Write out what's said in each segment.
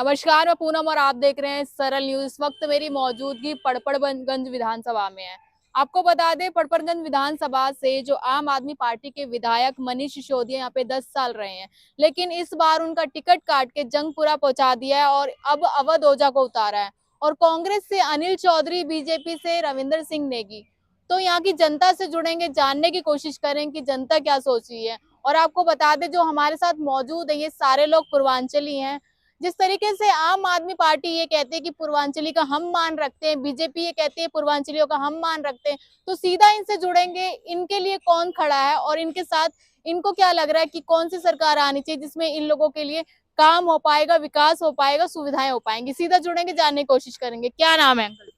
नमस्कार, मैं पूनम और आप देख रहे हैं सरल न्यूज। इस वक्त मेरी मौजूदगी पड़पड़गंज विधानसभा में है। आपको बता दें, पड़पड़गंज विधानसभा से जो आम आदमी पार्टी के विधायक मनीष सिसोदिया यहाँ पे 10 साल रहे हैं, लेकिन इस बार उनका टिकट काट के जंगपुरा पहुंचा दिया है और अब अवध ओझा को उतारा है। और कांग्रेस से अनिल चौधरी, बीजेपी से रविंद्र सिंह नेगी। तो यहाँ की जनता से जुड़ेंगे, जानने की कोशिश करें कि जनता क्या सोच रही है। और आपको बता दें, जो हमारे साथ मौजूद है ये सारे लोग पूर्वांचली हैं। जिस तरीके से आम आदमी पार्टी ये कहती है कि पूर्वांचली का हम मान रखते हैं, बीजेपी ये कहती है पूर्वांचलियों का हम मान रखते हैं, तो सीधा इनसे जुड़ेंगे, इनके लिए कौन खड़ा है और इनके साथ इनको क्या लग रहा है कि कौन सी सरकार आनी चाहिए जिसमें इन लोगों के लिए काम हो पाएगा, विकास हो पाएगा, सुविधाएं हो पाएंगी। सीधा जुड़ेंगे, जानने की कोशिश करेंगे। क्या नाम है अंकल?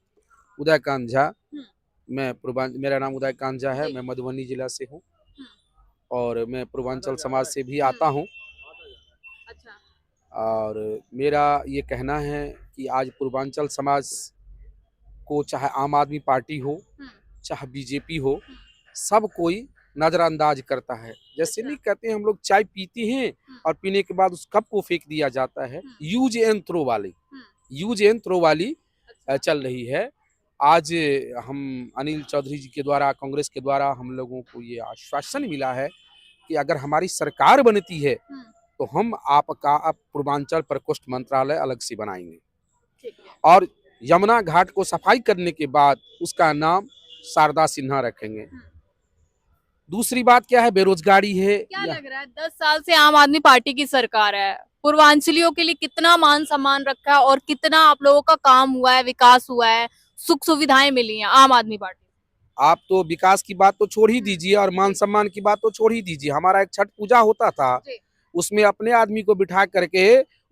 उदयकांत झा। मेरा नाम उदयकांत झा है। मैं मधुबनी जिला से हूँ और मैं पूर्वांचल समाज से भी आता हूँ। अच्छा। और मेरा ये कहना है कि आज पूर्वांचल समाज को चाहे आम आदमी पार्टी हो चाहे बीजेपी हो, सब कोई नजरअंदाज करता है। जैसे नहीं कहते हैं हम लोग चाय पीते हैं और पीने के बाद उस कप को फेंक दिया जाता है। यूज एंड थ्रो वाली चल रही है। आज हम अनिल चौधरी जी के द्वारा, कांग्रेस के द्वारा हम लोगों को ये आश्वासन मिला है कि अगर हमारी सरकार बनती है तो हम आपका पूर्वांचल प्रकोष्ठ मंत्रालय अलग से बनाएंगे और यमुना घाट को सफाई करने के बाद उसका नाम शारदा सिन्हा रखेंगे। दूसरी बात क्या है, बेरोजगारी है। क्या लग रहा है, 10 साल से आम आदमी पार्टी की सरकार है, पूर्वांचलियों के लिए कितना मान सम्मान रखा है और कितना आप लोगों का काम हुआ है, विकास हुआ है, सुख सुविधाएं मिली हैं आम आदमी पार्टी? आप तो विकास की बात तो छोड़ ही दीजिए और मान सम्मान की बात तो छोड़ ही दीजिए। हमारा एक छठ पूजा होता था, उसमें अपने आदमी को बिठा करके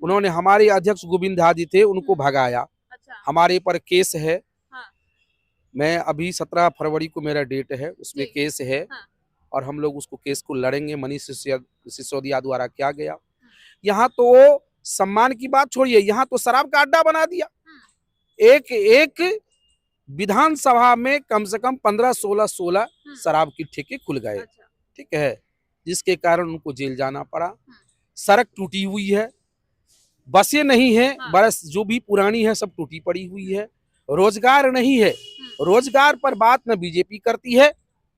उन्होंने हमारे अध्यक्ष गोविंद आदि थे उनको भगाया। अच्छा। हमारे पर केस है। हाँ। मैं अभी 17 फरवरी को मेरा डेट है, उसमें केस है। हाँ। और हम लोग उसको केस को लड़ेंगे। मनीष सिसोदिया द्वारा किया गया। यहाँ तो सम्मान की बात छोड़िए, यहाँ तो शराब का अड्डा बना दिया। एक विधानसभा में कम से कम 15-16 शराब की ठेके खुल गए। ठीक है, जिसके कारण उनको जेल जाना पड़ा। सड़क टूटी हुई है, बसें नहीं है, बस जो भी पुरानी है सब टूटी पड़ी हुई है। रोजगार नहीं है, रोजगार पर बात न बीजेपी करती है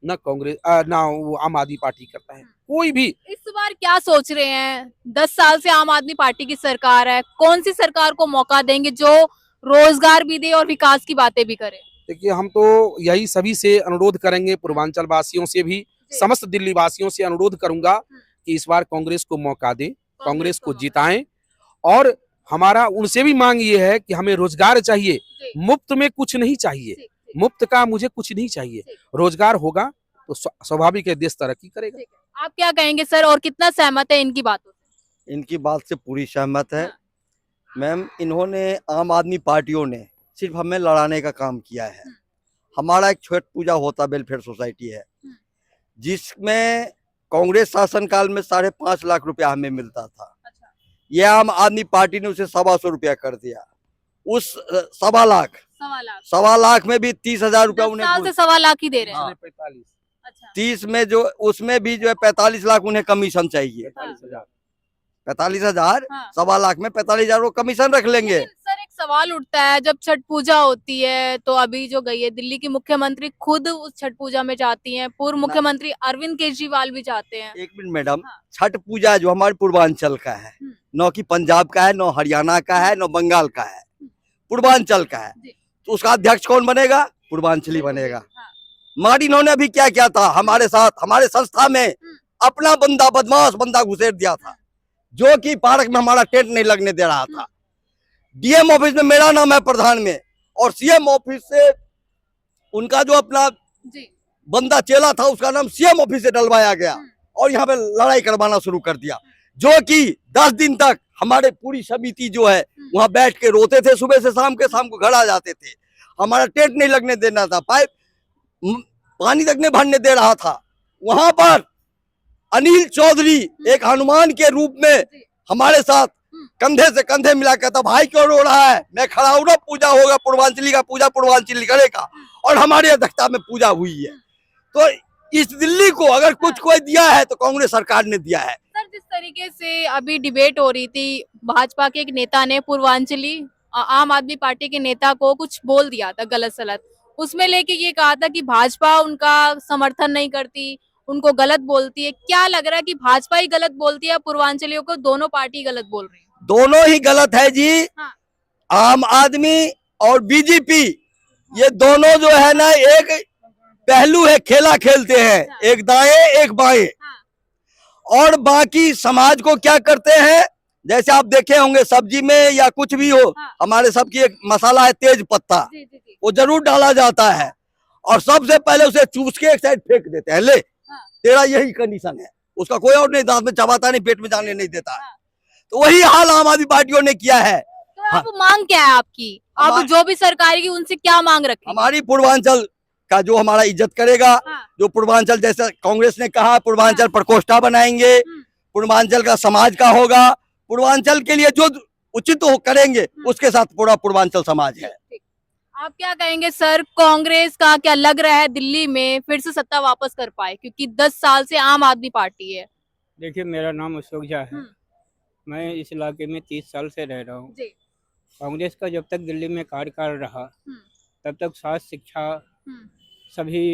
न कांग्रेस न वो आम आदमी पार्टी करता है कोई भी। इस बार क्या सोच रहे हैं? 10 साल से आम आदमी पार्टी की सरकार है, कौन सी सरकार को मौका देंगे जो रोजगार भी दे और विकास की बातें भी करे? देखिए, हम तो यही सभी से अनुरोध करेंगे, पूर्वांचल वासियों से भी, समस्त दिल्ली वासियों से अनुरोध करूंगा कि इस बार कांग्रेस को मौका दें, कांग्रेस को जिताएं। और हमारा उनसे भी मांग ये है कि हमें रोजगार चाहिए, मुफ्त में कुछ नहीं चाहिए। मुफ्त का मुझे कुछ नहीं चाहिए। रोजगार होगा तो स्वाभाविक है देश तरक्की करेगा। आप क्या कहेंगे सर, और कितना सहमत है इनकी बातों से? इनकी बात से पूरी सहमत है। मैम, इन्होंने आम आदमी पार्टियों ने सिर्फ हमें लड़ाने का काम किया है। हमारा एक छठ पूजा होता वेलफेयर सोसाइटी है, जिसमें कांग्रेस शासनकाल में 5.5 लाख रुपया हमें मिलता था। यह आम आदमी पार्टी ने उसे 125 रुपया कर दिया। उस 1.25 लाख में भी 30,000 रुपया उन्हें 1.25 लाख ही दे रहे हैं। 30 में जो उसमें भी जो है 45 लाख उन्हें कमीशन चाहिए। 45,000 1.25 लाख में 45,000 वो कमीशन रख लेंगे। सर, एक सवाल उठता है, जब छठ पूजा होती है तो अभी जो गई है दिल्ली की मुख्यमंत्री खुद उस छठ पूजा में जाती हैं, पूर्व मुख्यमंत्री अरविंद केजरीवाल भी जाते हैं। एक मिनट मैडम, छठ पूजा जो हमारे पूर्वांचल का है, न कि पंजाब का है, न हरियाणा का है, न बंगाल का है, पूर्वांचल का है, तो उसका अध्यक्ष कौन बनेगा? पूर्वांचली बनेगा। मगर इन्होंने अभी क्या किया था हमारे साथ, हमारे संस्था में अपना बंदा, बदमाश बंदा घुसेड़ दिया था, जो कि पार्क में हमारा टेंट नहीं लगने दे रहा था। डीएम ऑफिस में मेरा नाम है प्रधान में, और सीएम ऑफिस से उनका जो अपना बंदा चेला था उसका नाम सीएम ऑफिस से डलवाया गया और यहाँ पे लड़ाई करवाना शुरू कर दिया, जो कि 10 दिन तक हमारे पूरी समिति जो है वहाँ बैठ के रोते थे। सुबह से शाम को घर आ जाते थे। हमारा टेंट नहीं लगने देना था, पाइप पानी तक नहीं भरने दे रहा था। वहां पर अनिल चौधरी एक हनुमान के रूप में हमारे साथ कंधे से कंधे मिला कहता, भाई क्यों रो रहा है, मैं खड़ा हूं ना, पूजा होगा, पूर्वांचली का पूजा पूर्वांचली करेगा। और हमारी अध्यक्षता में पूजा हुई है। तो इस दिल्ली को अगर कुछ कोई दिया है तो कांग्रेस सरकार ने दिया है। सर, जिस तरीके से अभी डिबेट हो रही थी, भाजपा के एक नेता ने पूर्वांचली आम आदमी पार्टी के नेता को कुछ बोल दिया था गलत सलत, उसमें लेके ये कहा था कि भाजपा उनका समर्थन नहीं करती, उनको गलत बोलती है। क्या लग रहा है कि भाजपा ही गलत बोलती है या पूर्वांचलियों को दोनों पार्टी गलत बोल रही है? दोनों ही गलत है जी। हाँ। आम आदमी और बीजेपी ये दोनों जो है ना एक पहलू है, खेला खेलते हैं, हाँ। एक दाएं एक बाएं। हाँ। और बाकी समाज को क्या करते हैं, जैसे आप देखे होंगे सब्जी में या कुछ भी हो, हाँ। हमारे सबकी एक मसाला है तेज पत्ता, जी जी जी। वो जरूर डाला जाता है और सबसे पहले उसे चूस के एक साइड फेंक देते हैं, ले हाँ। तेरा यही कंडीशन है, उसका कोई और नहीं, दांत में चबाता नहीं, पेट में जाने नहीं देता। हाँ। तो वही हाल आम आदमी पार्टियों ने किया है। तो अब मांग क्या है आपकी? आप जो भी सरकारी की उनसे क्या मांग रखें? हमारी पूर्वांचल का जो हमारा इज्जत करेगा, हाँ। जो पूर्वांचल जैसे कांग्रेस ने कहा पूर्वांचल प्रकोष्ठा बनाएंगे, पूर्वांचल का समाज का होगा, पूर्वांचल के लिए जो उचित हो करेंगे उसके साथ पूरा पूर्वांचल समाज है। आप क्या कहेंगे सर, कांग्रेस का क्या लग रहा है दिल्ली में फिर से सत्ता वापस कर पाए, क्योंकि 10 साल से आम आदमी पार्टी है? देखिए, मेरा नाम अशोक झा है। मैं इस इलाके में 30 साल से रह रहा हूँ। कांग्रेस का जब तक दिल्ली में कार्यकाल रहा तब तक स्वास्थ्य शिक्षा सभी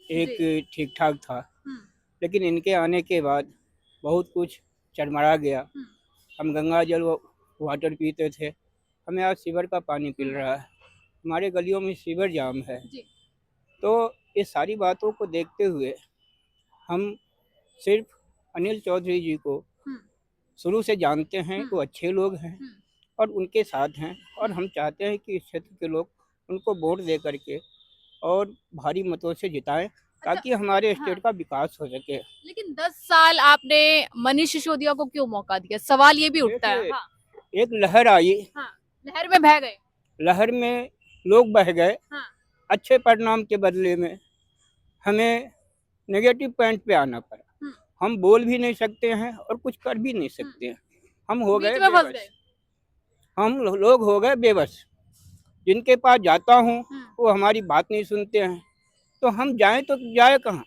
एक ठीक ठाक था, लेकिन इनके आने के बाद बहुत कुछ चरमरा गया। हम गंगा जल वाटर पीते थे, हमें आज सीवर का पानी मिल रहा है, हमारे गलियों में सीवर जाम है। तो ये सारी बातों को देखते हुए हम सिर्फ अनिल चौधरी जी को शुरू से जानते हैं, वो अच्छे लोग हैं और उनके साथ हैं, और हम चाहते हैं कि इस क्षेत्र के लोग उनको वोट दे करके और भारी मतों से जिताएं ताकि हमारे स्टेट का विकास हो सके। लेकिन 10 साल आपने मनीष सिसोदिया को क्यों मौका दिया? सवाल ये भी उठता है। हाँ। एक लहर आई, हाँ। लहर में बह गए। लहर में लोग बह गए। हाँ। अच्छे परिणाम के बदले में हमें नेगेटिव पॉइंट पे आना पड़ा। हम बोल भी नहीं सकते हैं और कुछ कर भी नहीं सकते हैं। हम हो गए बेबस। हम लोग हो गए बेबस। जिनके पास जाता हूँ वो हमारी बात नहीं सुनते हैं, तो हम जाएं तो जाए कहाँ?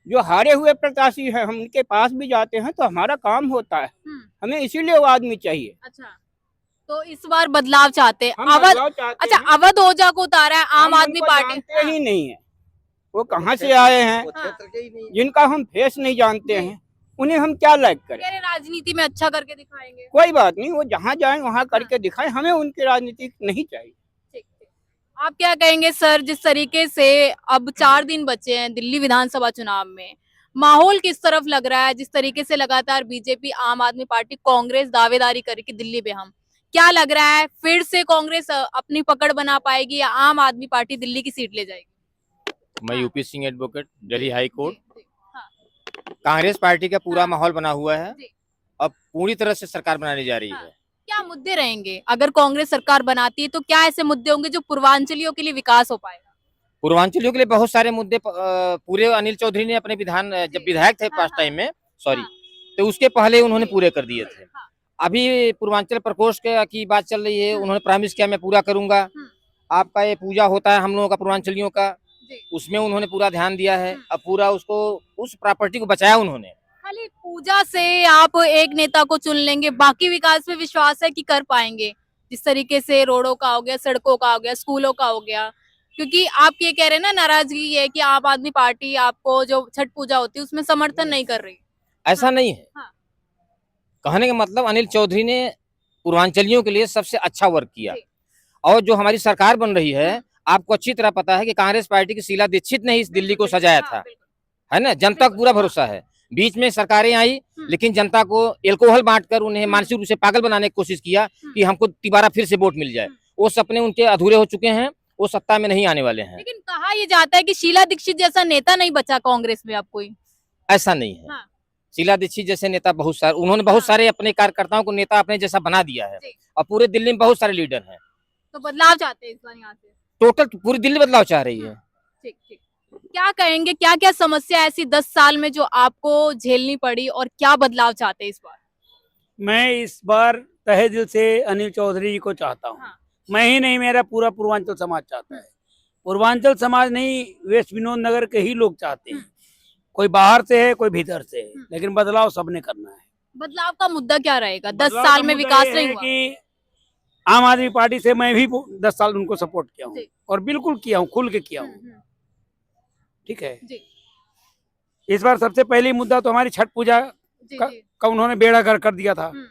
जो हारे हुए प्रत्याशी हैं हम उनके पास भी जाते हैं तो हमारा काम होता है, हमें इसीलिए वो आदमी चाहिए। अच्छा, तो इस बार बदलाव चाहते हैं? अच्छा, हैं। अवध ओझा को उतारा है आम आदमी पार्टी। जानते ही नहीं है वो कहाँ से आए हैं, जिनका हम फेस नहीं जानते हैं, उन्हें हम क्या लाइक करें? राजनीति में अच्छा करके दिखाएंगे। कोई बात नहीं, वो जहाँ जाएं वहाँ करके दिखाएं, हमें उनकी राजनीति नहीं चाहिए। आप क्या कहेंगे सर, जिस तरीके से अब 4 दिन बचे हैं दिल्ली विधानसभा चुनाव में, माहौल किस तरफ लग रहा है? जिस तरीके से लगातार बीजेपी, आम आदमी पार्टी, कांग्रेस दावेदारी करेगी दिल्ली में, हम क्या लग रहा है फिर से कांग्रेस अपनी पकड़ बना पाएगी या आम आदमी पार्टी दिल्ली की सीट ले जाएगी? मैं UP Singh advocate, Delhi high court. हाँ। कांग्रेस पार्टी का पूरा हाँ। माहौल बना हुआ है, जी। अब पूरी तरह से सरकार बनाने जा रही हाँ। है। क्या मुद्दे रहेंगे अगर कांग्रेस सरकार बनाती है? तो क्या ऐसे मुद्दे होंगे जो पूर्वांचलियों के लिए विकास हो पाएगा? पूर्वांचलियों के लिए बहुत सारे मुद्दे पूरे अनिल चौधरी ने अपने जब विधायक थे फर्स्ट टाइम में, सॉरी, तो उसके पहले उन्होंने पूरे कर दिए थे। अभी पूर्वांचल प्रकोष्ठ की बात चल रही है, उन्होंने प्रॉमिस किया मैं पूरा करूंगा। आपका ये पूजा होता है हम लोगों का पूर्वांचलियों का, उसमें उन्होंने पूरा ध्यान दिया है। अब पूरा उसको उस प्रॉपर्टी को बचाया उन्होंने। खाली पूजा से आप एक नेता को चुन लेंगे, बाकी विकास में विश्वास है कि कर पाएंगे? जिस तरीके से रोडों का हो गया, सड़कों का हो गया, स्कूलों का हो गया, क्योंकि आप ये कह रहे हैं ना, नाराजगी है कि आम आदमी पार्टी आपको जो छठ पूजा होती है उसमें समर्थन नहीं कर रही। ऐसा नहीं है। कहने का मतलब अनिल चौधरी ने पूर्वांचलियों के लिए सबसे अच्छा वर्क किया। और जो हमारी सरकार बन रही है, आपको अच्छी तरह पता है कि कांग्रेस पार्टी की शीला दीक्षित ने इस दिल्ली को सजाया था, है ना? जनता को पूरा भरोसा है। बीच में सरकारें आई लेकिन जनता को एल्कोहल बांटकर उन्हें मानसिक रूप से पागल बनाने की कोशिश किया कि हमको दोबारा फिर से वोट मिल जाए। वो सपने उनके अधूरे हो चुके हैं, वो सत्ता में नहीं आने वाले हैं। लेकिन कहा यह जाता है कि शीला दीक्षित जैसा नेता नहीं बचा कांग्रेस में अब कोई। ऐसा नहीं है। शीला दीक्षित जैसे नेता बहुत सारे, उन्होंने बहुत सारे अपने कार्यकर्ताओं को नेता अपने जैसा बना दिया है और पूरे दिल्ली में बहुत सारे लीडर हैं। तो बदलाव चाहते हैं इस बार यहाँ से? टोटल पूरी दिल्ली बदलाव चाह रही है। ठीक ठीक। क्या कहेंगे, क्या क्या समस्या ऐसी 10 साल में जो आपको झेलनी पड़ी और क्या बदलाव चाहते हैं इस बार? मैं इस बार तहे दिल से अनिल चौधरी जी को चाहता हूँ। मैं ही नहीं, मेरा पूरा पूर्वांचल समाज चाहता है। पूर्वांचल समाज नहीं, वेस्ट विनोद नगर के ही लोग चाहते हैं कोई बाहर से है, कोई भीतर से है, लेकिन बदलाव सबने करना है। बदलाव का मुद्दा क्या रहेगा? 10 बदलाव साल का में मुद्दा विकास ये नहीं है हुआ। कि आम आदमी पार्टी से मैं भी 10 साल उनको सपोर्ट किया हूँ जी। और बिल्कुल किया हूँ, खुल के किया हूँ। हम्म, ठीक है। जी इस बार सबसे पहली मुद्दा तो हमारी छठ पूजा जी का, जी। का उन्होंने बेड़ा गर्क कर दिया था, हम्म,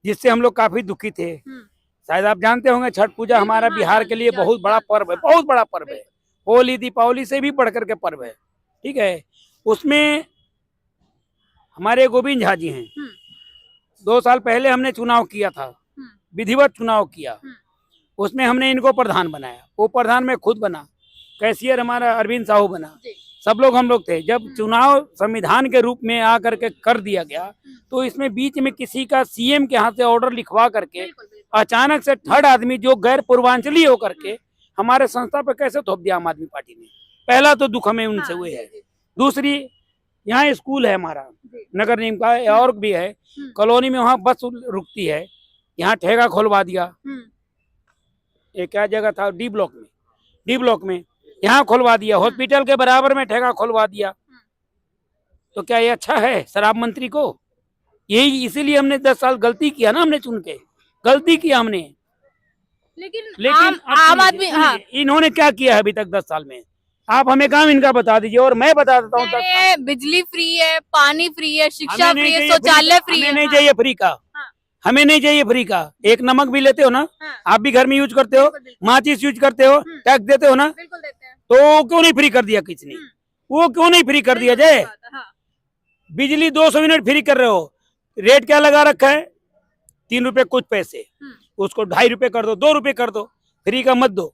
जिससे हम लोग काफी दुखी थे। हम्म। शायद आप जानते होंगे छठ पूजा बिल्कुल, हमारा हाँ, बिहार के लिए जान- बहुत बड़ा जान- पर्व है, हाँ, बहुत बड़ा पर्व है। बिल्कुल। होली दीपावली से भी बढ़ करके पर्व है। ठीक है। उसमें हमारे गोविंद झा जी हैं। 2 साल पहले हमने चुनाव किया था, विधिवत चुनाव किया। उसमें हमने इनको प्रधान बनाया, वो प्रधान में खुद बना, कैशियर हमारा अरविंद साहू बना, सब लोग हम लोग थे। जब चुनाव संविधान के रूप में आकर के कर दिया गया, तो इसमें बीच में किसी का सीएम के हाथ से ऑर्डर लिखवा करके अचानक से थर्ड आदमी जो गैर पूर्वांचली होकर के हमारे संस्था पे कैसे थोप दिया आम आदमी पार्टी ने। पहला तो दुख हमें उनसे हुए है। दूसरी, यहाँ स्कूल है हमारा नगर निगम का और भी है, कॉलोनी में वहाँ बस रुकती है, यहाँ ठेका खोलवा दिया। ये क्या जगह था, डी ब्लॉक में यहाँ खोलवा दिया। हॉस्पिटल के बराबर में ठेका खोलवा दिया। तो क्या ये अच्छा है शराब मंत्री को? यही इसीलिए हमने 10 साल गलती किया ना, हमने चुन के गलती किया हमने। लेकिन लेकिन आम आदमी, हाँ, इन्होंने क्या किया है अभी तक 10 साल में? आप हमें काम इनका बता दीजिए और मैं बता देता हूँ। कह रहे हैं बिजली फ्री है, पानी फ्री है, शिक्षा हमें नहीं फ्री है, चाहिए शौचालय फ्री हमें है। नहीं हाँ, चाहिए फ्री का। हाँ। हमें नहीं चाहिए फ्री का। एक नमक भी लेते हो ना, हाँ। आप भी घर में यूज करते हो, बिल्कुल। माचिस यूज करते हो, टैक्स देते हो ना, बिल्कुल देते हैं। तो क्यों नहीं फ्री कर दिया किसने? वो क्यों नहीं फ्री कर दिया जय? हाँ, बिजली 200 यूनिट फ्री कर रहे हो, रेट क्या लगा रखा है? 3 रुपए कुछ पैसे, उसको 2.5 रुपए कर दो, 2 रुपए कर दो, फ्री का मत दो।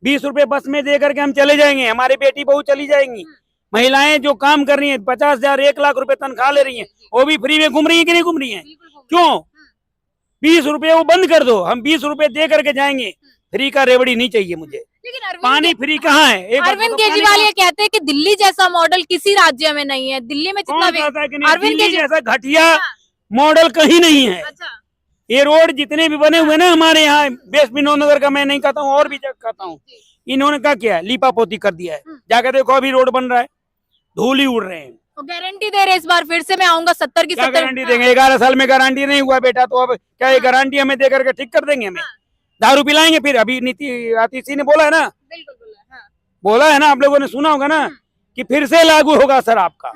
20 रुपए बस में दे करके हम चले जाएंगे, हमारी बेटी बहू चली जाएंगी। महिलाएं जो काम कर रही हैं 50,000 1 लाख रुपए तनख्वाह ले रही हैं, वो भी फ्री में घूम रही है कि नहीं घूम रही है? क्यों? 20 रुपए वो बंद कर दो, हम 20 रुपए दे करके जाएंगे। फ्री का रेवड़ी नहीं चाहिए मुझे। लेकिन पानी फ्री कहाँ है? एक बात अरविंद बताओ, पानी केजरीवाल ये कहते हैं कि दिल्ली जैसा मॉडल किसी राज्य में नहीं है। दिल्ली में जितना कौन कहता है कि नहीं? अरविंद दिल्ली केजरीवाल, जैसा घटिया हाँ। मॉडल कहीं नहीं है। अच्छा, ये रोड जितने भी बने हुए ना हमारे यहाँ, वेस्ट विनोद नगर का मैं नहीं कहता हूँ, और भी जगह कहता हूँ, इन्होंने क्या किया है? लीपा पोती कर दिया है। जाकर देखो अभी रोड बन रहा है, धूल ही उड़ रहे हैं। तो गारंटी दे रहे इस बार फिर से मैं आऊंगा 70 की क्या 70। गारंटी देंगे? 11 साल में गारंटी नहीं हुआ बेटा, तो अब क्या ये गारंटी हमें दे करके ठीक कर देंगे? हमें दारू पिलाएंगे फिर? अभी नीति आतिशी ने बोला है ना, बोला है ना, आप लोगों ने सुना होगा ना, कि फिर से लागू होगा शराब का,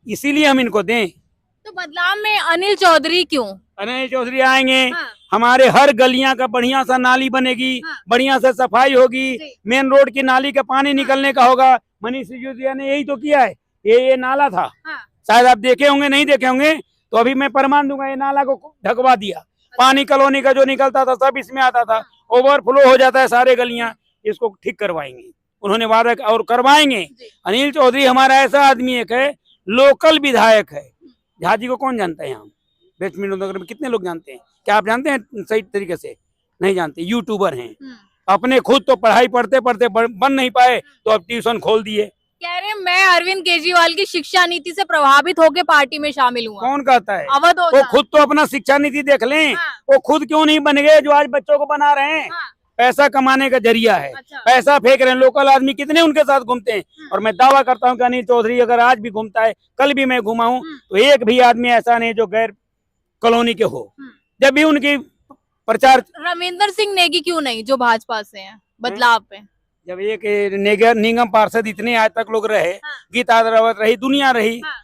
इसीलिए हम इनको दें। तो बदलाव में अनिल चौधरी क्यों? अनिल चौधरी आएंगे, हाँ। हमारे हर गलियां का बढ़िया सा नाली बनेगी, हाँ। बढ़िया से सफाई होगी, जी। मेन रोड की नाली का पानी निकलने का होगा। मनीष सिसोदिया ने यही तो किया है। ये नाला था, हाँ। शायद आप देखे होंगे, नहीं देखे होंगे तो अभी मैं प्रमाण दूंगा, ये नाला को ढकवा दिया। पानी कॉलोनी का जो निकलता था सब इसमें आता था, ओवरफ्लो हो जाता है सारे गलियां, इसको ठीक करवाएंगे। उन्होंने वादा और करवाएंगे। अनिल चौधरी हमारा ऐसा आदमी एक है, लोकल विधायक है। झा जी को कौन जानता है? यहाँ वेस्ट विनोद नगर में कितने लोग जानते हैं? क्या आप जानते हैं सही तरीके से? नहीं जानते। यूट्यूबर हैं, अपने खुद तो पढ़ाई पढ़ते पढ़ते बन नहीं पाए, तो अब ट्यूशन खोल दिए। कह रहे हैं मैं अरविंद केजरीवाल की शिक्षा नीति से प्रभावित होकर पार्टी में शामिल हुआ। कौन कहता है? अवध वो खुद तो अपना शिक्षा नीति देख लें। हाँ। वो खुद क्यों नहीं बन गए जो आज बच्चों को बना रहे हैं? हाँ। पैसा कमाने का जरिया है। अच्छा। पैसा फेंक रहे हैं। लोकल आदमी कितने उनके साथ घूमते हैं, और मैं दावा करता हूँ कि अनिल चौधरी अगर आज भी घूमता है, कल भी मैं घुमा हूँ, तो एक भी आदमी ऐसा नहीं जो गैर कॉलोनी के हो। जब भी उनकी प्रचार, रविंदर सिंह नेगी क्यों नहीं जो भाजपा से हैं बदलाव पे? जब एक निगम पार्षद इतने आज तक लोग रहे, हाँ। गीता रावत रही, दुनिया रही, हाँ।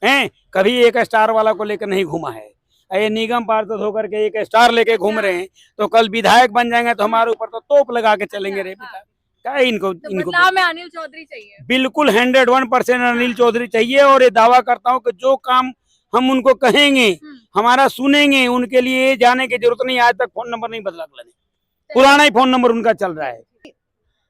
हैं, कभी एक स्टार वाला को लेकर नहीं घुमा है। ये निगम पार्षद होकर के एक स्टार लेके घूम रहे हैं, तो कल विधायक बन जाएंगे तो हमारे ऊपर तो तोप लगा के चलेंगे रे बेटा। क्या है इनको? तो इनको बदलाव में अनिल चौधरी चाहिए। बिल्कुल 101% अनिल चौधरी चाहिए। और ये दावा करता हूँ कि जो काम हम उनको कहेंगे, हमारा सुनेंगे, उनके लिए जाने की जरूरत नहीं। आज तक फोन नंबर नहीं बदला, पुराना ही फोन नंबर उनका चल रहा है।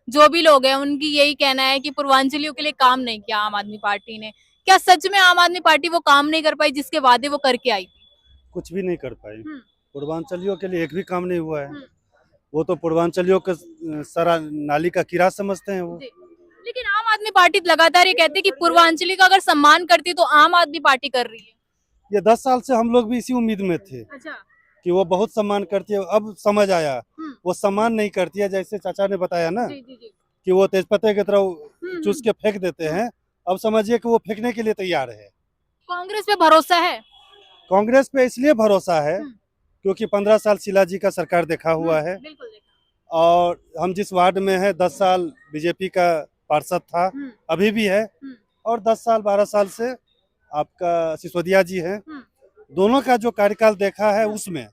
जो भी लोग हैं उनकी यही कहना है कि पूर्वांचलियों के लिए काम नहीं किया आम आदमी पार्टी ने। क्या सच में आम आदमी पार्टी वो काम नहीं कर पाई जिसके वादे वो करके आई थी? कुछ भी नहीं कर पाई। पूर्वांचलियों के लिए एक भी काम नहीं हुआ है। वो तो पूर्वांचलियों का सारा नाली का किराया समझते हैं वो। लेकिन आम आदमी पार्टी लगातार ये कहती है कि पूर्वांचली का अगर सम्मान करती तो आम आदमी पार्टी कर रही है। ये 10 साल से हम लोग भी इसी उम्मीद में थे अच्छा। कि वो बहुत सम्मान करती है। अब समझ आया वो सम्मान नहीं करती है। जैसे चाचा ने बताया ना जी, जी, जी। कि वो तेजपत्ते की तरह चूस के फेंक देते हैं, अब समझिए कि वो फेंकने के लिए तैयार है। कांग्रेस पे भरोसा है? कांग्रेस पे इसलिए भरोसा है हम्म। क्योंकि 15 साल शीला जी का सरकार देखा हुआ है, बिल्कुल देखा। और हम जिस वार्ड में है 10 साल बीजेपी का पार्षद था, अभी भी है, और 10 साल 12 साल से आपका सिसोदिया जी हैं। दोनों का जो कार्यकाल देखा है उसमें,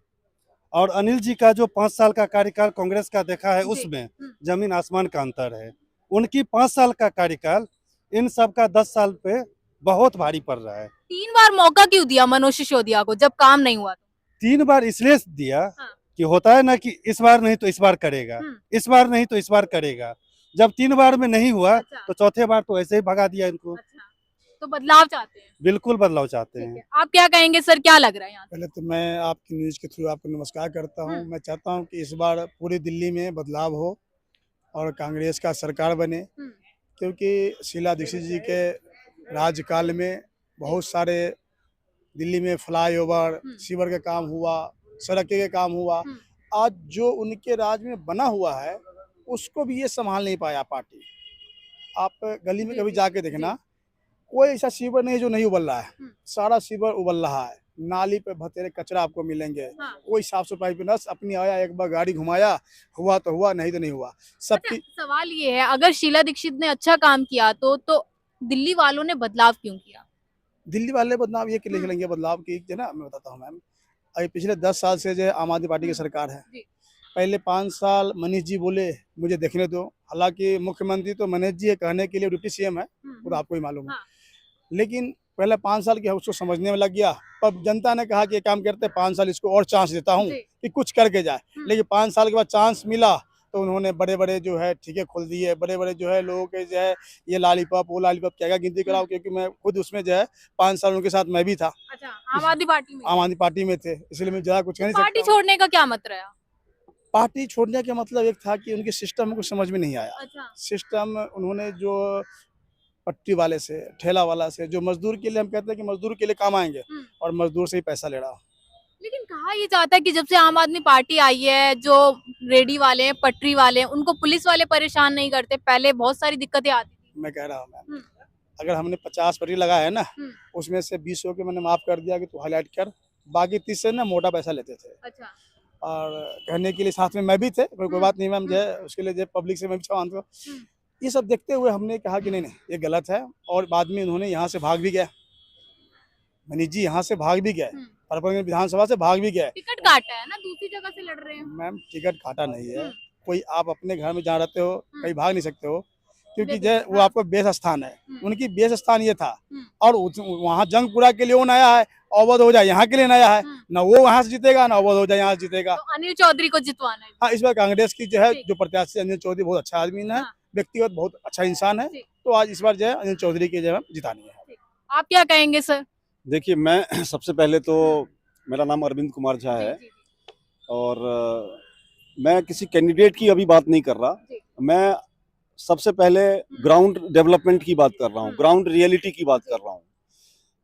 और अनिल जी का जो 5 साल का कार्यकाल कांग्रेस का देखा है उसमें जमीन आसमान का अंतर है। उनकी 5 साल का कार्यकाल इन सब का 10 साल पे बहुत भारी पड़ रहा है। 3 बार मौका क्यों दिया मनोज सिसोदिया को जब काम नहीं हुआ? 3 बार इसलिए दिया हाँ। कि होता है ना कि इस बार नहीं तो इस बार करेगा, इस बार नहीं तो इस बार करेगा। जब 3 बार में नहीं हुआ अच्छा। तो चौथे बार तो ऐसे ही भगा दिया इनको। अच्छा, तो बदलाव चाहते हैं? बिल्कुल बदलाव चाहते ठीक हैं। है। आप क्या कहेंगे सर, क्या लग रहा है यहाँ से? पहले तो मैं आपकी न्यूज के थ्रू आपको नमस्कार करता हूँ। मैं चाहता हूँ कि इस बार पूरी दिल्ली में बदलाव हो और कांग्रेस का सरकार बने, क्योंकि शीला दीक्षित जी के राज्यकाल में बहुत सारे दिल्ली में फ्लाईओवर, सीवर का काम हुआ, सड़कें का काम हुआ। आज जो उनके राज में बना हुआ है उसको भी ये संभाल नहीं पाया पार्टी। आप गली में कभी जाके देखना, कोई ऐसा सीवर नहीं जो नहीं उबल रहा है, सारा सीवर उबल रहा है। नाली पे भतेरे कचरा आपको मिलेंगे, कोई साफ सफाई पे नस अपनी आया, एक बार गाड़ी घुमाया, हुआ तो हुआ, नहीं तो नहीं हुआ। सबकी सवाल ये है, अगर शीला दीक्षित ने अच्छा काम किया तो दिल्ली वालों ने बदलाव क्यों किया? दिल्ली वाले बदलाव ये के लिए करेंगे बदलाव की, जो ना मैं बताता हूँ मैम, अभी पिछले 10 साल से जो आम आदमी पार्टी की सरकार है, पहले 5 साल मनीष जी बोले मुझे देखने दो, हालांकि मुख्यमंत्री तो मनीष जी है, कहने के लिए डिप्टी सीएम है, वो तो आपको ही मालूम है। लेकिन पहले 5 साल के उसको समझने में लग गया। अब जनता ने कहा कि ये काम करते 5 साल इसको और चांस देता हूँ कि कुछ करके जाए। लेकिन 5 साल के बाद चांस मिला तो उन्होंने बड़े बड़े जो है ठेके खोल दिए, बड़े बड़े जो है लोगों के जो है ये लॉलीपॉप वो लॉलीपॉप क्या गिनती कराओ, क्योंकि मैं खुद उसमें जो है 5 साल उनके साथ मैं भी था। अच्छा, आम आदमी पार्टी में? आम आदमी पार्टी में थे, इसलिए मैं ज़्यादा कुछ कह नहीं सकता। पार्टी छोड़ने का क्या मतलब है? पार्टी छोड़ने का मतलब एक था कि उनके सिस्टम को समझ में नहीं आया। अच्छा। सिस्टम उन्होंने जो पट्टी वाले से, ठेला वाला से, जो मजदूर के लिए हम कहते हैं कि मजदूर के लिए काम आएंगे, और मजदूर से ही पैसा ले रहा। लेकिन कहा ये जाता है कि जब से आम आदमी पार्टी आई है, जो रेडी वाले हैं, पटरी वाले हैं, उनको पुलिस वाले परेशान नहीं करते। पहले बहुत सारी दिक्कतें आती थी। मैं कह रहा हूँ मैम, अगर हमने 50 पटरी लगाया है ना, उसमें से 20 के मैंने माफ कर दिया कि तू हाईलाइट कर, बाकी 30 से ना मोटा पैसा लेते थे। अच्छा। और कहने के लिए साथ में मैं भी थे, कोई बात नहीं मैम, जो है उसके लिए जो पब्लिक से मैं भी क्षमा मांगता हूं। ये सब देखते हुए हमने कहा कि नहीं नहीं ये गलत है, और बाद में उन्होंने यहाँ से भाग भी गया, मनीष जी यहाँ से भाग भी गए, परपरगंज विधानसभा से भाग भी गए। टिकट काटा है ना, दूसरी जगह से लड़ रहे हैं। मैम टिकट काटा नहीं है कोई, आप अपने घर में जहाँ रहते हो कहीं भाग नहीं सकते हो, क्योंकि जो वो आपका बेस स्थान है, उनकी बेस स्थान ये था। और वहाँ जंगपुरा के लिए वो नया है, अवध हो जाए यहाँ के लिए नया है, ना वो वहाँ से जीतेगा ना अवध हो जाए यहाँ से जीतेगा। तो अनिल चौधरी को जितवाना है। हाँ, इस बार कांग्रेस की जो है जो प्रत्याशी अनिल चौधरी बहुत अच्छा आदमी है, व्यक्तिगत बहुत अच्छा इंसान है, तो आज इस बार जो है अनिल चौधरी की जो है जितानी है। आप क्या कहेंगे सर? देखिए, मैं सबसे पहले तो मेरा नाम अरविंद कुमार झा है, और मैं किसी कैंडिडेट की अभी बात नहीं कर रहा। मैं सबसे पहले ग्राउंड डेवलपमेंट की बात कर रहा हूँ, ग्राउंड रियलिटी की बात कर रहा हूँ।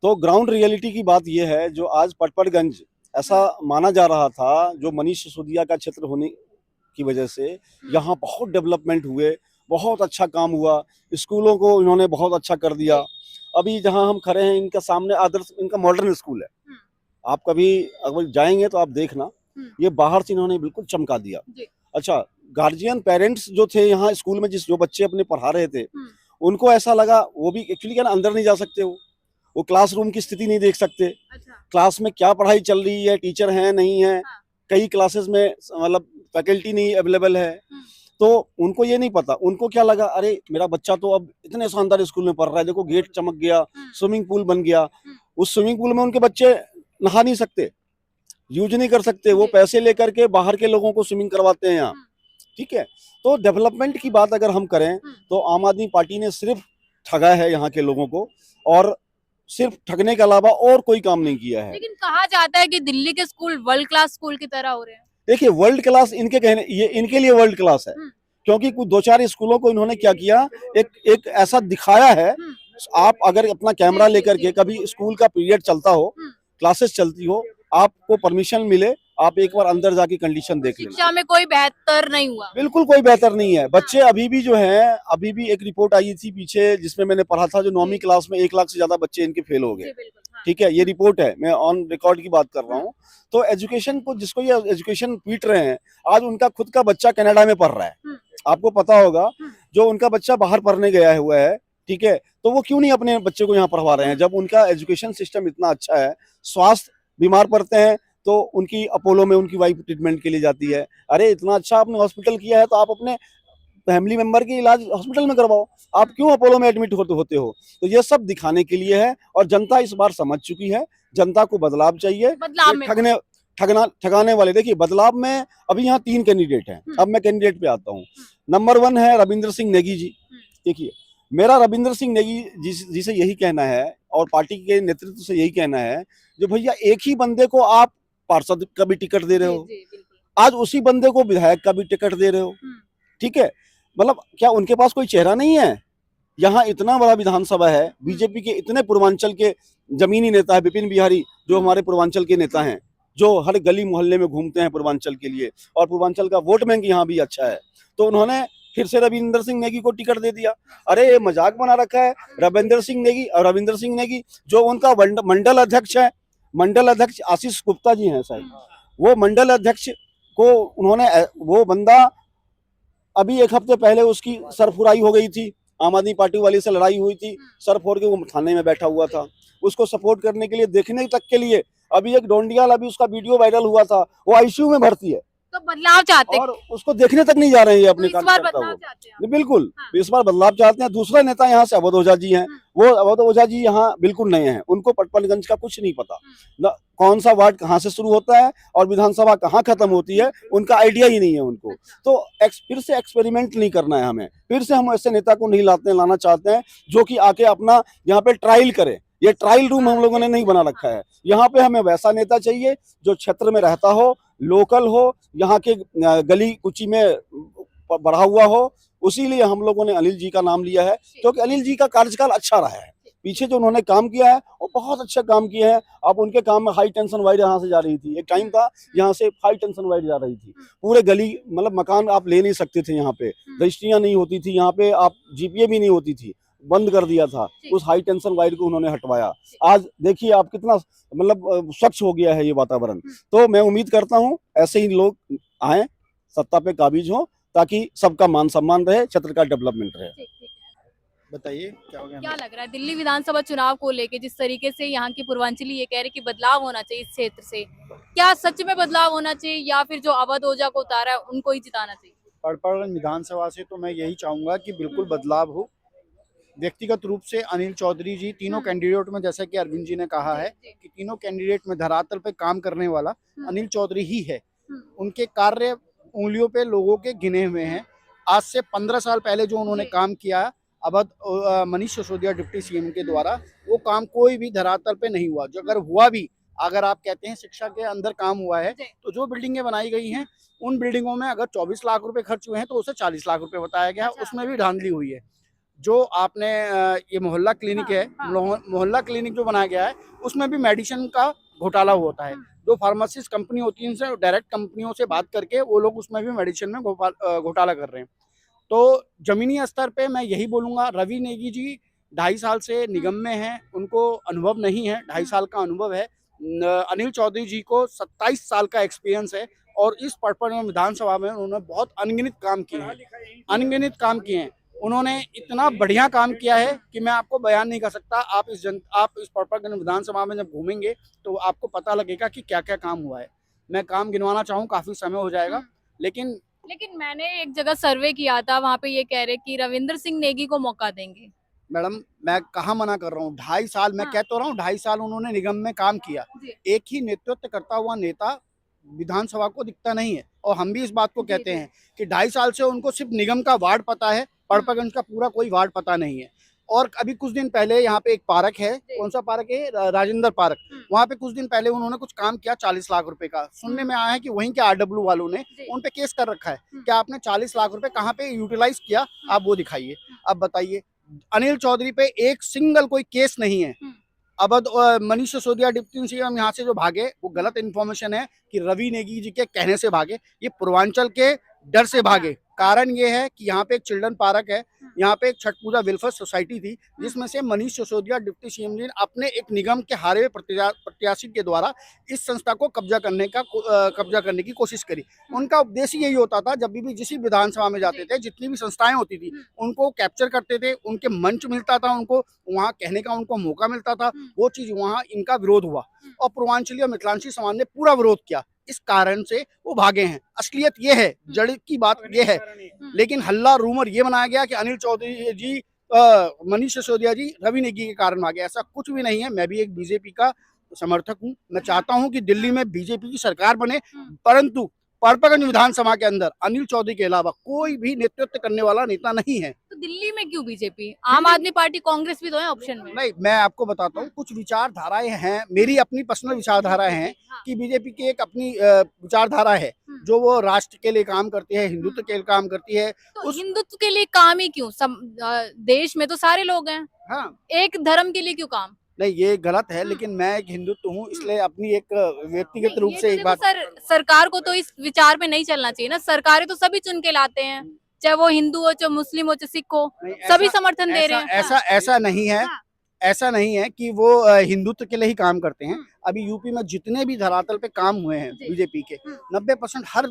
तो ग्राउंड रियलिटी की बात यह है, जो आज पटपड़गंज ऐसा माना जा रहा था, जो मनीष सिसोदिया का क्षेत्र होने की वजह से यहाँ बहुत डेवलपमेंट हुए, बहुत अच्छा काम हुआ, स्कूलों को इन्होंने बहुत अच्छा कर दिया। अभी जहाँ हम खड़े हैं इनका सामने आदर्श, इनका मॉडर्न स्कूल है। आप कभी अगर जाएंगे तो आप देखना, ये बाहर से इन्होंने बिल्कुल चमका दिया। अच्छा, गार्जियन पेरेंट्स जो थे यहाँ स्कूल में, जो बच्चे अपने पढ़ा रहे थे, उनको ऐसा लगा, वो भी एक्चुअली क्या ना अंदर नहीं जा सकते, वो क्लासरूम की स्थिति नहीं देख सकते। क्लास में क्या पढ़ाई चल रही है, टीचर हैं नहीं है, कई क्लासेस में मतलब फैकल्टी नहीं अवेलेबल है, तो उनको ये नहीं पता। उनको क्या लगा, अरे मेरा बच्चा तो अब इतने शानदार स्कूल में पढ़ रहा है, देखो गेट चमक गया, स्विमिंग पूल बन गया। उस स्विमिंग पूल में उनके बच्चे नहा नहीं सकते, यूज नहीं कर सकते, वो पैसे लेकर के बाहर के लोगों को स्विमिंग करवाते हैं यहाँ। ठीक है, तो डेवलपमेंट की बात अगर हम करें तो आम आदमी पार्टी ने सिर्फ ठगा है यहाँ के लोगों को, और सिर्फ ठगने के अलावा और कोई काम नहीं किया है। लेकिन कहा जाता है कि दिल्ली के स्कूल वर्ल्ड क्लास स्कूल की तरह हो रहे हैं। देखिए, वर्ल्ड क्लास इनके कहने, ये इनके लिए वर्ल्ड क्लास है, क्योंकि कुछ 2-4 स्कूलों को इन्होंने क्या किया, एक ऐसा दिखाया है। आप अगर अपना कैमरा लेकर के कभी स्कूल का पीरियड चलता हो, क्लासेस चलती हो, आपको परमिशन मिले, आप एक बार अंदर जाके कंडीशन देख लेना। शिक्षा में कोई बेहतर नहीं हुआ। बिल्कुल कोई बेहतर नहीं है। बच्चे अभी भी जो हैं, अभी भी एक रिपोर्ट आई थी पीछे जिसमें मैंने पढ़ा था, जो 9वीं क्लास में 1 लाख से ज्यादा बच्चे इनके फेल हो गए। ठीक है, ये रिपोर्ट है, मैं ऑन रिकॉर्ड की बात कर रहा हूँ। तो एजुकेशन को, जिसको ये एजुकेशन पीट रहे हैं, आज उनका खुद का बच्चा कनाडा में पढ़ रहा है, आपको पता होगा। जो उनका बच्चा बाहर पढ़ने गया हुआ है, ठीक है, तो वो क्यों नहीं अपने बच्चे को यहाँ पढ़वा रहे हैं, जब उनका एजुकेशन सिस्टम इतना अच्छा है। स्वास्थ्य, बीमार पड़ते हैं तो उनकी अपोलो में उनकी वाइफ ट्रीटमेंट के लिए जाती है। अरे इतना अच्छा आपने हॉस्पिटल किया है तो आप अपने फैमिली मेंबर की इलाज हॉस्पिटल में करवाओ, आप क्यों अपोलो में एडमिट होते हो। तो ये सब दिखाने के लिए है, और जनता इस बार समझ चुकी है। जनता को बदलाव चाहिए। ठगाने वाले, देखिए बदलाव में अभी यहाँ 3 कैंडिडेट हैं। अब मैं कैंडिडेट पे आता हूँ। नंबर 1 है रविंद्र सिंह नेगी जी। देखिए, मेरा रविंद्र सिंह नेगी जी से यही कहना है, और पार्टी के नेतृत्व से यही कहना है, जो भैया एक ही बंदे को आप पार्षद का भी टिकट दे रहे हो, आज उसी बंदे को विधायक का भी टिकट दे रहे हो। ठीक है, मतलब क्या उनके पास कोई चेहरा नहीं है? यहाँ इतना बड़ा विधानसभा है, बीजेपी के इतने पूर्वांचल के जमीनी नेता है, विपिन बिहारी, जो हमारे पूर्वांचल के नेता हैं, जो हर गली मोहल्ले में घूमते हैं पूर्वांचल के लिए, और पूर्वांचल का वोट बैंक यहाँ भी अच्छा है। तो उन्होंने फिर से रविंद्र सिंह नेगी को टिकट दे दिया। अरे ये मजाक बना रखा है। रविंद्र सिंह नेगी, और रविंद्र सिंह नेगी जो उनका मंडल अध्यक्ष है, मंडल अध्यक्ष आशीष गुप्ता जी हैं शायद, वो मंडल अध्यक्ष को उन्होंने, वो बंदा अभी 1 हफ्ते पहले उसकी सरफुराई हो गई थी, आम आदमी पार्टी वाली से लड़ाई हुई थी, सर फोड़ के वो थाने में बैठा हुआ था। उसको सपोर्ट करने के लिए, देखने तक के लिए, अभी एक डोंडियाल, अभी उसका वीडियो वायरल हुआ था, वो आईसीयू में भर्ती है, तो बदलाव चाहते हैं, और उसको देखने तक नहीं जा रहे हैं ये अपने तो इस काम बार करता बदलाव हुआ। चाहते हैं। बिल्कुल, हाँ। इस बार बदलाव चाहते हैं। दूसरा नेता यहाँ से अवध ओझा जी हैं, वो अवध ओझा जी यहाँ बिल्कुल नए हैं, उनको पटपनगंज का कुछ नहीं पता, न कौन सा वार्ड कहाँ से शुरू होता है और विधानसभा कहाँ खत्म होती है, उनका आइडिया ही नहीं है उनको। तो फिर से एक्सपेरिमेंट नहीं करना है हमें, फिर से हम ऐसे नेता को नहीं लाना चाहते हैं जो कि आके अपना यहाँ पे ट्रायल करे। ये ट्रायल रूम हम लोगों ने नहीं बना रखा है। यहाँ पे हमें वैसा नेता चाहिए जो क्षेत्र में रहता हो, लोकल हो, यहाँ के गली कुची में बढ़ा हुआ हो। उसीलिए हम लोगों ने अनिल जी का नाम लिया है, क्योंकि अनिल जी का कार्यकाल अच्छा रहा है। पीछे जो उन्होंने काम किया है वो बहुत अच्छा काम किया है। अब उनके काम में हाई टेंशन वायर यहाँ से जा रही थी, एक टाइम था यहाँ से हाई टेंशन वायर जा रही थी, पूरे गली, मतलब मकान आप ले नहीं सकते थे, यहाँ पे रजिस्ट्रियाँ नहीं होती थी, यहाँ पे आप जीपीए भी नहीं होती थी, बंद कर दिया था। उस हाई टेंशन वायर को उन्होंने हटवाया। आज देखिए आप कितना मतलब स्वच्छ हो गया है ये वातावरण। तो मैं उम्मीद करता हूँ ऐसे ही लोग आए, सत्ता पे काबिज हो, ताकि सबका मान सम्मान रहे, क्षेत्र का डेवलपमेंट रहे। बताइए क्या हो गया? क्या लग रहा है दिल्ली विधानसभा चुनाव को लेके, जिस तरीके से यहाँ की पूर्वांचली ये कह रहे कि बदलाव होना चाहिए इस क्षेत्र से, क्या सच में बदलाव होना चाहिए या फिर जो अवध ओझा को उतारा है उनको ही जिताना चाहिए? पड़पड़गंज विधानसभा से तो मैं यही चाहूंगा कि बिल्कुल बदलाव हो। व्यक्तिगत रूप से अनिल चौधरी जी, तीनों कैंडिडेट में, जैसा कि अरविंद जी ने कहा है कि तीनों कैंडिडेट में धरातल पे काम करने वाला अनिल चौधरी ही है। उनके कार्य उंगलियों पे लोगों के गिने हुए हैं। आज से 15 साल पहले जो उन्होंने काम किया अवध मनीष सिसोदिया डिप्टी सीएम के द्वारा, वो काम कोई भी धरातल पे नहीं हुआ। जो अगर हुआ भी, अगर आप कहते हैं शिक्षा के अंदर काम हुआ है, तो जो बिल्डिंगें बनाई गई हैं उन बिल्डिंगों में अगर 24 लाख रुपए खर्च हुए हैं तो उसे 40 लाख रुपए बताया गया है, उसमें भी धांधली हुई है। जो आपने ये मोहल्ला क्लिनिक है, मोहल्ला क्लिनिक जो बनाया गया है उसमें भी मेडिसिन का घोटाला होता है। जो फार्मासिस्ट कंपनी होती है उनसे डायरेक्ट कंपनियों से बात करके वो लोग उसमें भी मेडिसिन में घोटाला कर रहे हैं। तो जमीनी स्तर पे मैं यही बोलूँगा, रवि नेगी जी 2.5 साल से निगम में हैं, उनको अनुभव नहीं है, 2.5 साल का अनुभव है। अनिल चौधरी जी को 27 साल का एक्सपीरियंस है, और इस पटपड़गंज विधानसभा में उन्होंने बहुत अनगिनत काम किए हैं। उन्होंने इतना बढ़िया काम किया है कि मैं आपको बयान नहीं कर सकता। आप इस पटपड़गंज विधानसभा में जब घूमेंगे तो आपको पता लगेगा कि क्या क्या काम हुआ है। मैं काम गिनवाना चाहूँ, काफी समय हो जाएगा, लेकिन मैंने एक जगह सर्वे किया था, वहाँ पे ये कह रहे कि रविंद्र सिंह नेगी को मौका देंगे। मैडम मैं कहाँ मना कर रहा हूँ, 2.5 साल मैं कह तो रहा हूँ, 2.5 साल उन्होंने निगम में काम किया। एक ही नेतृत्व करता हुआ नेता विधानसभा को दिखता नहीं है, और हम भी इस बात को कहते हैं कि 2.5 साल से उनको सिर्फ निगम का वार्ड पता है, पड़पड़गंज का पूरा कोई वार्ड पता नहीं है। और अभी कुछ दिन पहले यहाँ पे एक पार्क है, कौन सा पार्क है, राजेंद्र पार्क, वहाँ पे कुछ दिन पहले उन्होंने कुछ काम किया 40 लाख रुपए का। सुनने में आया है कि वहीं के आरडब्ल्यू वालों ने उन पे केस कर रखा है कि आपने 40 लाख रुपए कहाँ पे यूटिलाइज किया, आप वो दिखाइए। अब बताइए, अनिल चौधरी पे एक सिंगल कोई केस नहीं है, मनीष सिसोदिया डिप्टी सीएम यहाँ से जो भागे वो गलत इन्फॉर्मेशन है कि रवि नेगी जी के कहने से भागे, ये पूर्वांचल के डर से भागे। कारण ये है कि यहाँ पे एक चिल्ड्रन पार्क है, यहाँ पे एक छठ पूजा वेलफेयर सोसाइटी थी, जिसमें से मनीष सिसोदिया डिप्टी सीएम जी ने अपने एक निगम के हारे हुए प्रत्याशी के द्वारा इस संस्था को कब्जा करने की कोशिश करी। उनका उद्देश्य यही होता था, जब भी जिस विधानसभा में जाते थे, जितनी भी संस्थाएं होती थी उनको कैप्चर करते थे, उनके मंच मिलता था, उनको वहाँ कहने का उनको मौका मिलता था, वो चीज वहाँ इनका विरोध हुआ और पूर्वांचली और मिथिलांचली समाज ने पूरा विरोध किया। इस कारण से वो भागे हैं। असलियत ये है, जड़ की बात ये है, लेकिन हल्ला रूमर ये बनाया गया कि अनिल चौधरी जी मनीष सिसोदिया जी रवि नेगी के कारण भागे। ऐसा कुछ भी नहीं है। मैं भी एक बीजेपी का समर्थक हूँ। मैं चाहता हूँ कि दिल्ली में बीजेपी की सरकार बने, परंतु पड़पगंज विधानसभा के अंदर अनिल चौधरी के अलावा कोई भी नेतृत्व करने वाला नेता नहीं है। तो दिल्ली में क्यों बीजेपी? आम आदमी पार्टी, कांग्रेस भी तो है ऑप्शन में। नहीं, मैं आपको बताता हूँ, कुछ विचारधाराएं हैं, मेरी अपनी पर्सनल विचारधाराएं हैं कि बीजेपी की एक अपनी विचारधारा है जो वो राष्ट्र के लिए काम करती है, हिंदुत्व के लिए काम करती है। तो हिंदुत्व के लिए काम ही क्यों? देश में तो सारे लोग हैं, हाँ, एक धर्म के लिए क्यों काम? नहीं, ये गलत है, लेकिन मैं एक हिंदुत्व हूँ, इसलिए अपनी एक व्यक्तिगत रूप ये से तो एक देखो बात सरकार को तो इस विचार पे नहीं चलना चाहिए ना। सरकारें तो सभी चुन के लाते हैं, चाहे वो हिंदू हो, चाहे मुस्लिम हो, चाहे सिख हो, नहीं, सभी ऐसा- समर्थन दे रहे हैं। ऐसा नहीं है। हाँ। ऐसा नहीं है कि वो हिंदुत्व के लिए ही काम करते हैं। अभी यूपी में जितने भी धरातल पे काम हुए हैं जी। बीजेपी के, 90% हर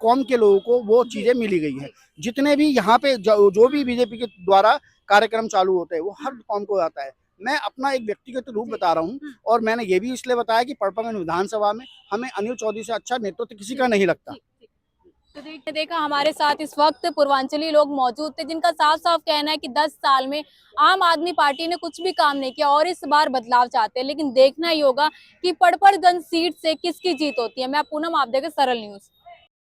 कौम के लोगों को वो चीजें मिली गई है। जितने भी यहाँ पे जो भी बीजेपी के द्वारा कार्यक्रम चालू होते हैं वो हर कौम को आता है। मैं अपना एक व्यक्तिगत रूप बता रहा हूँ, और मैंने ये भी इसलिए बताया कि पड़पगंज विधानसभा में हमें अनिल चौधरी से अच्छा नेतृत्व किसी का नहीं लगता। तो देखा हमारे साथ इस वक्त पूर्वांचली लोग मौजूद थे, जिनका साफ साफ कहना है कि 10 साल में आम आदमी पार्टी ने कुछ भी काम नहीं किया और इस बार बदलाव चाहते हैं। लेकिन देखना ही होगा कि पड़पड़गंज सीट से किसकी जीत होती है। मैं पूनम, आप देखें सरल न्यूज।